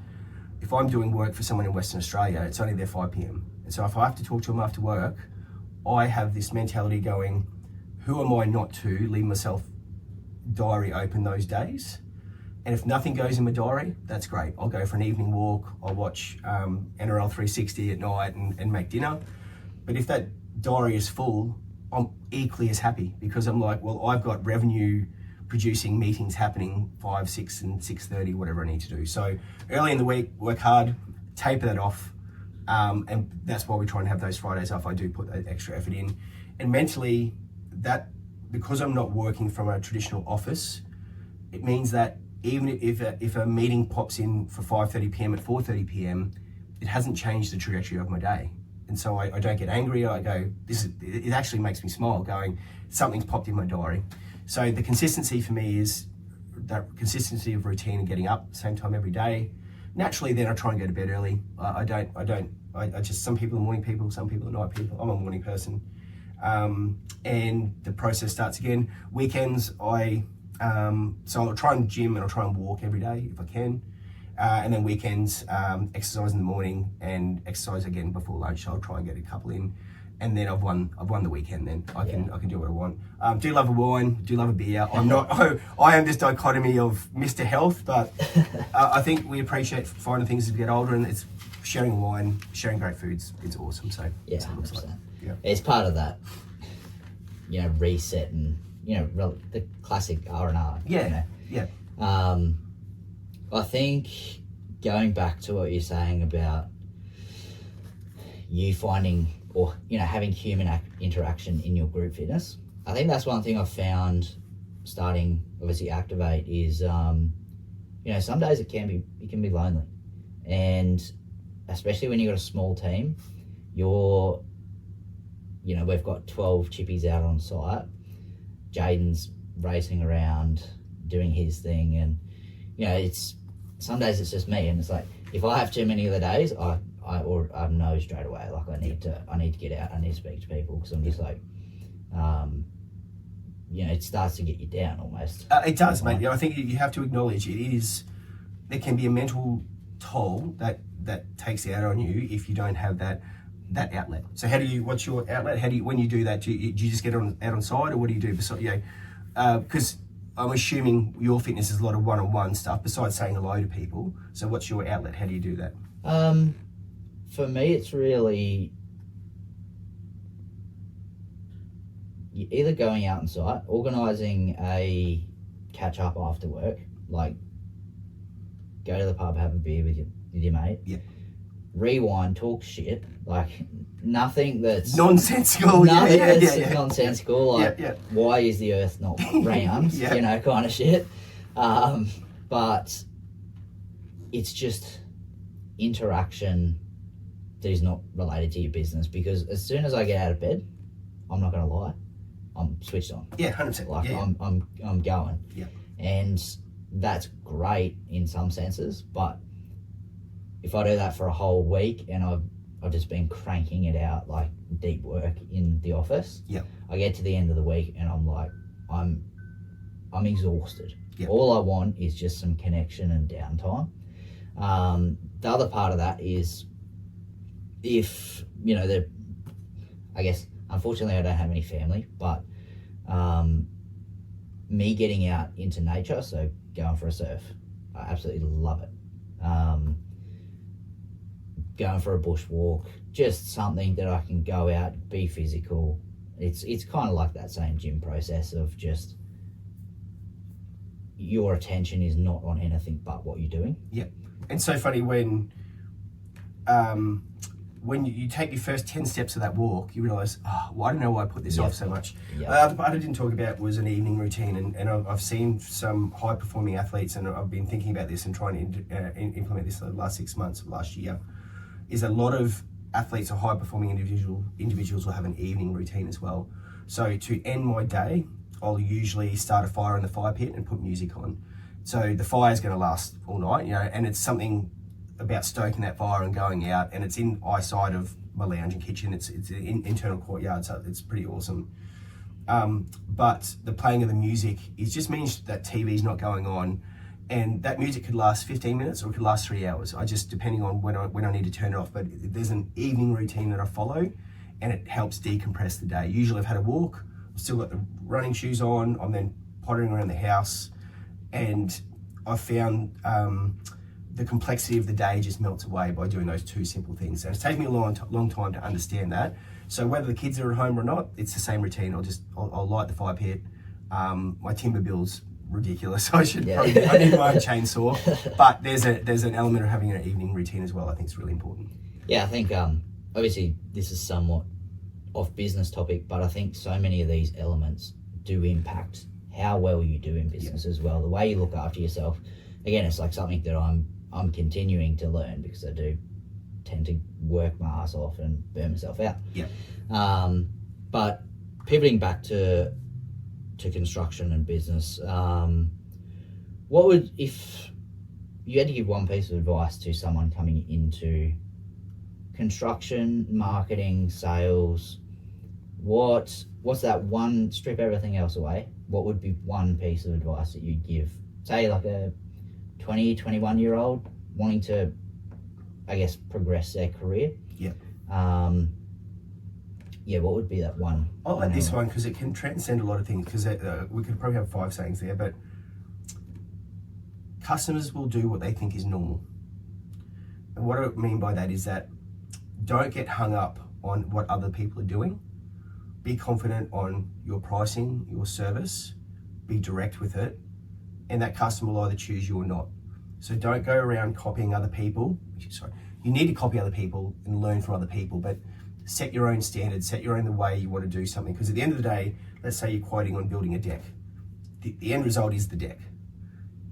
If I'm doing work for someone in Western Australia, it's only there 5 p.m. And so if I have to talk to them after work, I have this mentality going, who am I not to leave myself diary open those days? And if nothing goes in my diary, that's great. I'll go for an evening walk, I'll watch NRL 360 at night and make dinner. But if that diary is full, I'm equally as happy, because I'm like, well, I've got revenue producing meetings happening 5, 6 and 6:30, whatever I need to do. So early in the week, work hard, taper that off. And that's why we try and have those Fridays off. I do put that extra effort in. And mentally, that, because I'm not working from a traditional office, it means that even if a meeting pops in for 5:30 p.m. at 4:30 p.m, it hasn't changed the trajectory of my day. And so I don't get angry. I go, it actually makes me smile, going, something's popped in my diary. So the consistency for me is that consistency of routine and getting up same time every day. Naturally, then I try and go to bed early. I just, some people are morning people, some people are night people. I'm a morning person. And the process starts again. Weekends, so I'll try and gym and I'll try and walk every day if I can. And then weekends, exercise in the morning and exercise again before lunch. So I'll try and get a couple in, and then I've won the weekend. Then I can do what I want. Do love a wine, do love a beer. I'm not. I am this dichotomy of Mr. Health, but I think we appreciate finding things as we get older, and it's sharing wine, sharing great foods. It's awesome. So Yeah, that's what it looks like. 100%. Yeah. It's part of that, reset and, the classic R&R. Yeah. Yeah. I think going back to what you're saying about you finding or, having human interaction in your group fitness, I think that's one thing I've found starting, obviously, Activate is, some days it can be lonely. And especially when you've got a small team, we've got 12 chippies out on site. Jaden's racing around doing his thing, and some days it's just me, and it's like if I have too many of the days, I know straight away, like I need to get out, I need to speak to people, because I'm just like, it starts to get you down almost. It does, mate. I think you have to acknowledge there can be a mental toll that takes out on you if you don't have that outlet. So what's your outlet? When you do that, do you just get out on site, or what do you do? Because I'm assuming your fitness is a lot of one-on-one stuff besides saying hello to people. So what's your outlet? How do you do that? For me, it's really either going out on site, organising a catch up after work, like go to the pub, have a beer with your mate. Yeah. Rewind, talk shit, like nothing that's nonsensical. Nonsensical. Like, why is the Earth not round? Kind of shit. But it's just interaction that is not related to your business. Because as soon as I get out of bed, I'm not going to lie, I'm switched on. Yeah, 100%. Like I'm going. Yeah. And that's great in some senses, but if I do that for a whole week and I've just been cranking it out like deep work in the office, I get to the end of the week and I'm like, I'm exhausted. Yep. All I want is just some connection and downtime. The other part of that is if, I guess, unfortunately I don't have any family, but me getting out into nature, so going for a surf, I absolutely love it. Going for a bushwalk, just something that I can go out, be physical. It's kind of like that same gym process of just your attention is not on anything but what you're doing. Yeah. And so funny when you take your first 10 steps of that walk, you realise, I don't know why I put this off so much. The other part I didn't talk about was an evening routine, and I've seen some high-performing athletes, and I've been thinking about this and trying to implement this the last 6 months of last year, is a lot of athletes or high-performing individuals will have an evening routine as well. So to end my day, I'll usually start a fire in the fire pit and put music on. So the fire's going to last all night, and it's something about stoking that fire and going out, and it's in eyesight of my lounge and kitchen. It's an internal courtyard, so it's pretty awesome. But the playing of the music, it just means that TV's not going on, and that music could last 15 minutes or it could last 3 hours. I just, depending on when I need to turn it off. But there's an evening routine that I follow, and it helps decompress the day. Usually I've had a walk, I've still got the running shoes on, I'm then pottering around the house, and I've found the complexity of the day just melts away by doing those two simple things. And it's taken me a long time to understand that. So whether the kids are at home or not, it's the same routine. I'll light the fire pit. My timber bill's ridiculous. I need my own chainsaw. But there's an element of having an evening routine as well. I think it's really important. Yeah, I think obviously this is somewhat off business topic, but I think so many of these elements do impact how well you do in business as well. The way you look after yourself. Again, it's like something that I'm continuing to learn, because I do tend to work my ass off and burn myself out. Yeah. But pivoting back to construction and business, what would, if you had to give one piece of advice to someone coming into construction, marketing, sales, what's that one, strip everything else away, what would be one piece of advice that you'd give, say like a 20, 21-year-old wanting to, I guess, progress their career? Yeah. What would be that one? I like this one because it can transcend a lot of things, because we could probably have 5 sayings there, but customers will do what they think is normal. And what I mean by that is that don't get hung up on what other people are doing. Be confident on your pricing, your service, be direct with it, and that customer will either choose you or not. So don't go around copying other people. Sorry, you need to copy other people and learn from other people, but set your own standards, set your own the way you want to do something. Because at the end of the day, let's say you're quoting on building a deck. The end result is the deck.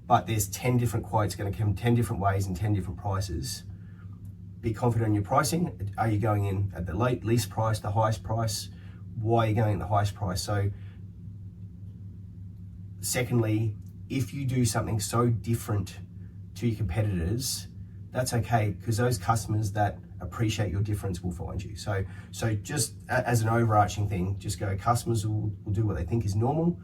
But there's 10 different quotes going to come 10 different ways and 10 different prices. Be confident in your pricing. Are you going in at the least price, the highest price? Why are you going at the highest price? So secondly, if you do something so different to your competitors, that's okay, because those customers that appreciate your difference will find you. So just as an overarching thing, just go, customers will do what they think is normal.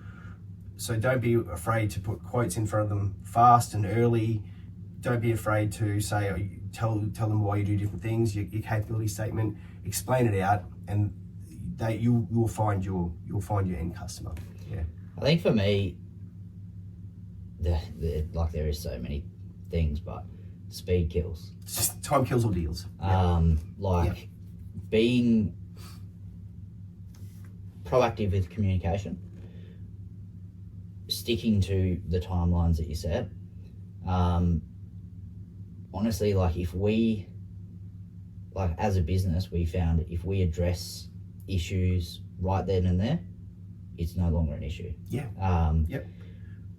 So don't be afraid to put quotes in front of them fast and early. Don't be afraid to say, tell them why you do different things, your capability statement, explain it out, and you will find your end customer. Yeah. I think for me, there is so many things, but speed kills. Just time kills all deals. Being proactive with communication, sticking to the timelines that you set. Honestly, if we, as a business, we found if we address issues right then and there, it's no longer an issue. Yeah.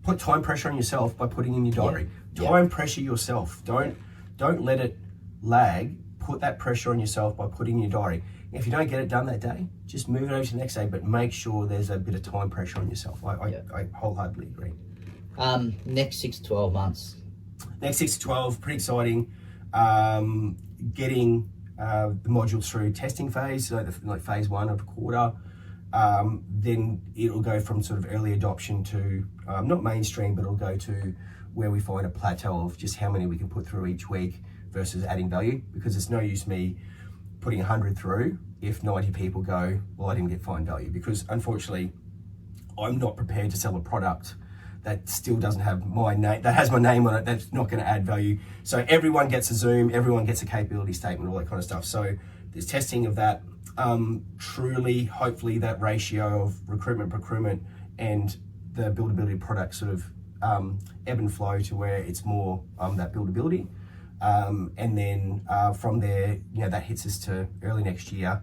Put time pressure on yourself by putting in your diary. Time pressure yourself. Don't let it lag. Put that pressure on yourself by putting in your diary. If you don't get it done that day, just move it over to the next day, but make sure there's a bit of time pressure on yourself. I wholeheartedly agree. Next 6 to 12 months. Next 6 to 12, pretty exciting. Getting the modules through testing phase, so like phase 1 of a quarter. Then it'll go from sort of early adoption to not mainstream, but it'll go to where we find a plateau of just how many we can put through each week versus adding value, because it's no use me putting 100 through if 90 people go, well, I didn't find value, because unfortunately I'm not prepared to sell a product that still doesn't have my name, that has my name on it, that's not going to add value. So everyone gets a Zoom, everyone gets a capability statement, all that kind of stuff. So there's testing of that. Truly, hopefully that ratio of recruitment, procurement, and the buildability product sort of ebb and flow to where it's more that buildability. And then from there, that hits us to early next year.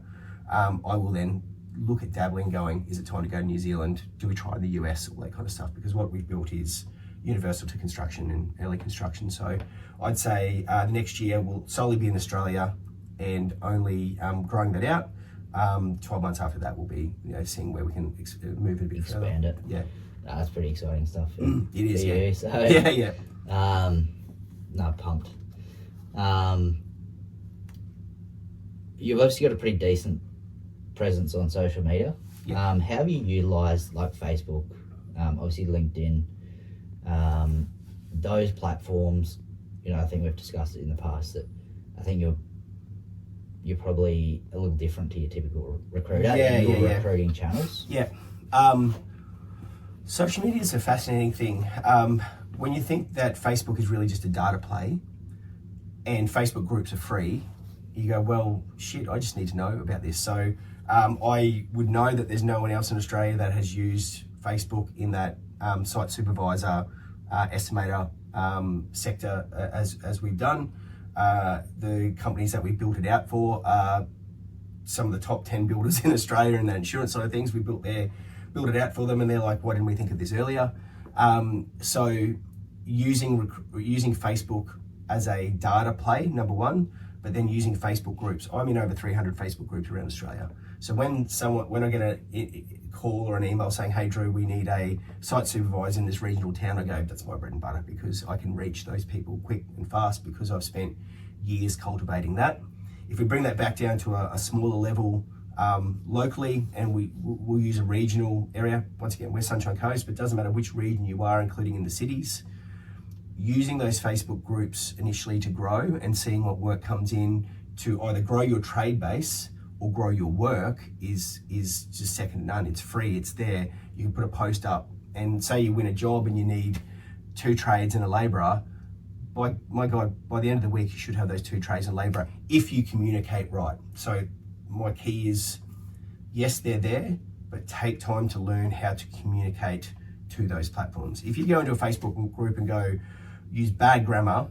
I will then look at dabbling, going, is it time to go to New Zealand? Do we try the US? All that kind of stuff, because what we've built is universal to construction and early construction. So I'd say the next year will solely be in Australia and only growing that out. 12 months after that will be seeing where we can move it a bit further. Expand it. Yeah. That's pretty exciting stuff. It is, yeah. You, so, Yeah. No, pumped. you've obviously got a pretty decent presence on social media. Yeah. How have you utilised like Facebook, obviously LinkedIn, those platforms? You know, I think we've discussed it in the past that I think you're probably a little different to your typical recruiter in your recruiting channels. Yeah. Social media is a fascinating thing. When you think that Facebook is really just a data play and Facebook groups are free, you go, well, shit, I just need to know about this. So I would know that there's no one else in Australia that has used Facebook in that site supervisor, estimator sector as we've done. The companies that we built it out for are some of the top 10 builders in Australia in the insurance side of things. We built it out for them, and they're like, why didn't we think of this earlier? So using Facebook as a data play, number one, but then using Facebook groups. I'm in over 300 Facebook groups around Australia. So when I get a call or an email saying, hey Drew, we need a site supervisor in this regional town, I go, that's my bread and butter, because I can reach those people quick and fast because I've spent years cultivating that. If we bring that back down to a smaller level locally, and we'll use a regional area, once again, we're Sunshine Coast, but it doesn't matter which region you are, including in the cities, using those Facebook groups initially to grow and seeing what work comes in to either grow your trade base or grow your work is just second to none. It's free, it's there. You can put a post up, and say you win a job and you need 2 trades and a labourer. My God, by the end of the week, you should have those 2 trades and a labourer if you communicate right. So my key is, yes, they're there, but take time to learn how to communicate to those platforms. If you go into a Facebook group and go, use bad grammar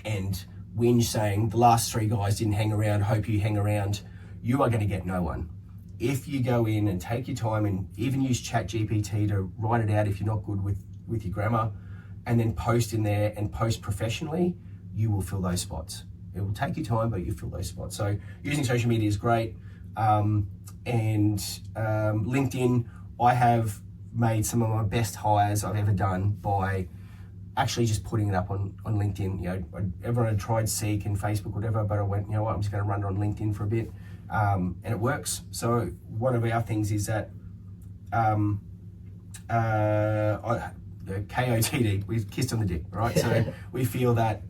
and whinge saying the last 3 guys didn't hang around, hope you hang around, you are going to get no one. If you go in and take your time and even use ChatGPT to write it out if you're not good with your grammar, and then post in there and post professionally, you will fill those spots. It will take you time, but you fill those spots. So using social media is great. And LinkedIn, I have made some of my best hires I've ever done by actually just putting it up on LinkedIn. You know, everyone had tried Seek and Facebook, whatever, but I went, you know what, I'm just going to run it on LinkedIn for a bit, and it works. So one of our things is that KOTD, we've kissed on the dick, right? So we feel that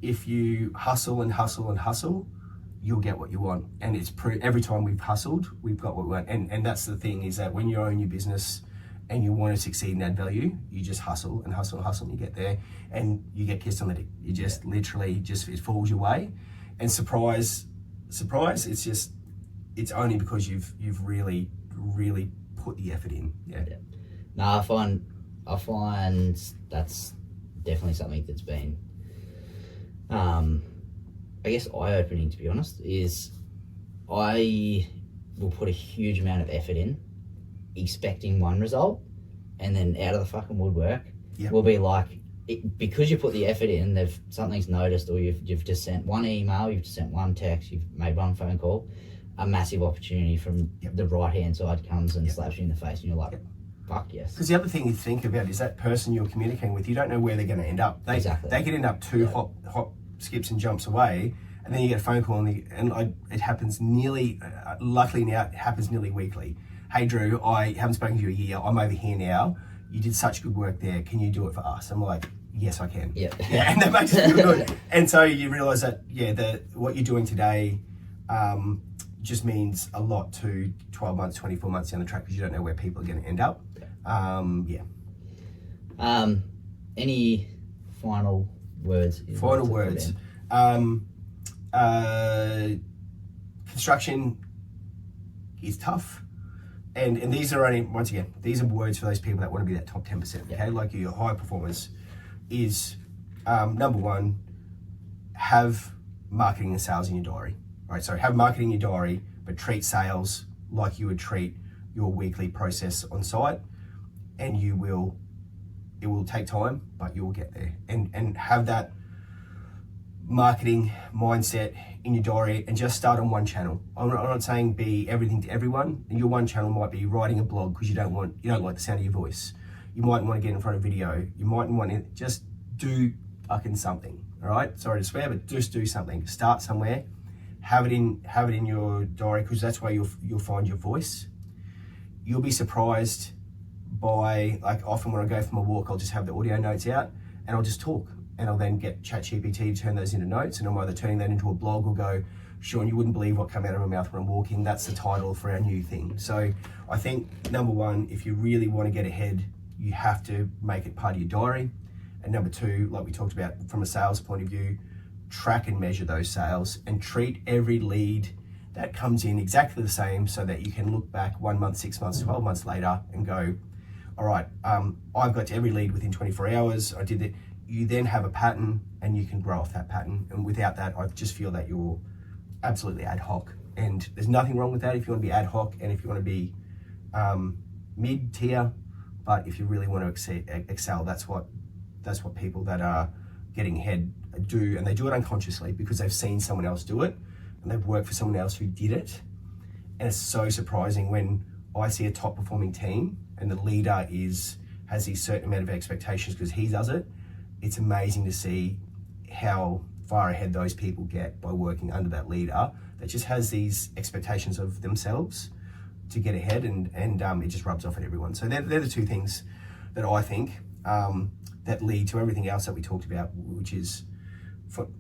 if you hustle and hustle and hustle, you'll get what you want. And it's every time we've hustled, we've got what we want. And that's the thing, is that when you own your business and you want to succeed and add value, you just hustle and hustle and hustle, and you get there and you get kissed on the dick. You just literally it falls your way. And surprise, it's only because you've really, really put the effort in. Yeah. No, I find that's definitely something that's been, I guess, eye-opening, to be honest. Is I will put a huge amount of effort in, expecting one result, and then out of the fucking woodwork, will be like, because you put the effort in, something's noticed, or you've just sent one email, you've just sent one text, you've made one phone call, a massive opportunity from the right-hand side comes and slaps you in the face, and you're like, fuck yes. Because the other thing you think about is that person you're communicating with, you don't know where they're going to end up. They could end up 2 hop, skips and jumps away, and then you get a phone call, and it happens nearly, luckily now, it happens nearly weekly. Hey Drew, I haven't spoken to you a year, I'm over here now, you did such good work there, can you do it for us? I'm like, yes I can. Yeah, and that makes it feel good. And so you realise that, what you're doing today just means a lot to 12 months, 24 months down the track, because you don't know where people are going to end up. Any final words? Final words. Construction is tough. And these are only, once again, these are words for those people that want to be that top 10%, okay? Like your high performers is, number one, have marketing and sales in your diary, right? So have marketing in your diary, but treat sales like you would treat your weekly process on site, and it will take time, but you will get there. And have that marketing mindset in your diary, and just start on one channel. I'm not saying be everything to everyone. Your one channel might be writing a blog because you don't like the sound of your voice. You might want to get in front of video. You might want to just do fucking something. All right, sorry to swear, but just do something. Start somewhere. have it in your diary, because that's where you'll find your voice. You'll be surprised by, like, often when I go for my walk, I'll just have the audio notes out and I'll just talk, and I'll then get ChatGPT to turn those into notes, and I'm either turning that into a blog or go, Sean, you wouldn't believe what came out of my mouth when I'm walking. That's the title for our new thing. So I think, number one, if you really want to get ahead, you have to make it part of your diary. And number two, like we talked about from a sales point of view, track and measure those sales and treat every lead that comes in exactly the same, so that you can look back 1 month, 6 months, 12 months later and go, all right, I've got to every lead within 24 hours. I did it. You then have a pattern and you can grow off that pattern. And without that, I just feel that you're absolutely ad hoc. And there's nothing wrong with that if you want to be ad hoc and if you want to be mid-tier. But if you really want to excel, that's what people that are getting ahead do. And they do it unconsciously because they've seen someone else do it and they've worked for someone else who did it. And it's so surprising when I see a top performing team and the leader has these certain amount of expectations because he does it. It's amazing to see how far ahead those people get by working under that leader that just has these expectations of themselves to get ahead, and it just rubs off at everyone. So they're the two things that I think that lead to everything else that we talked about, which is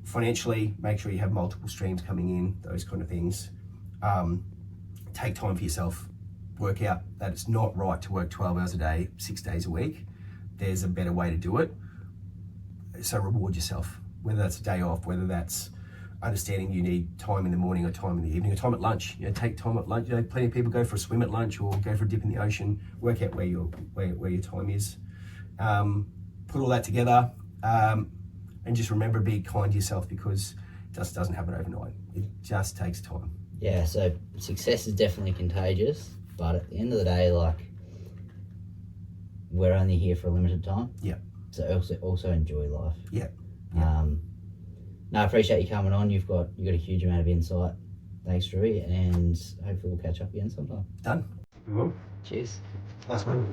financially, make sure you have multiple streams coming in, those kind of things. Take time for yourself. Work out that it's not right to work 12 hours a day, 6 days a week. There's a better way to do it. So reward yourself, whether that's a day off, whether that's understanding you need time in the morning or time in the evening or time at lunch. Take time at lunch. Plenty of people go for a swim at lunch or go for a dip in the ocean. Work out where your time is. Put all that together, and just remember, be kind to yourself, because it just doesn't happen overnight. It just takes time. Yeah, so success is definitely contagious, but at the end of the day, like, we're only here for a limited time. Yeah. So also enjoy life. Yeah. No, I appreciate you coming on. You've got a huge amount of insight. Thanks, Drew, and hopefully we'll catch up again sometime. Done. Cheers. Nice one.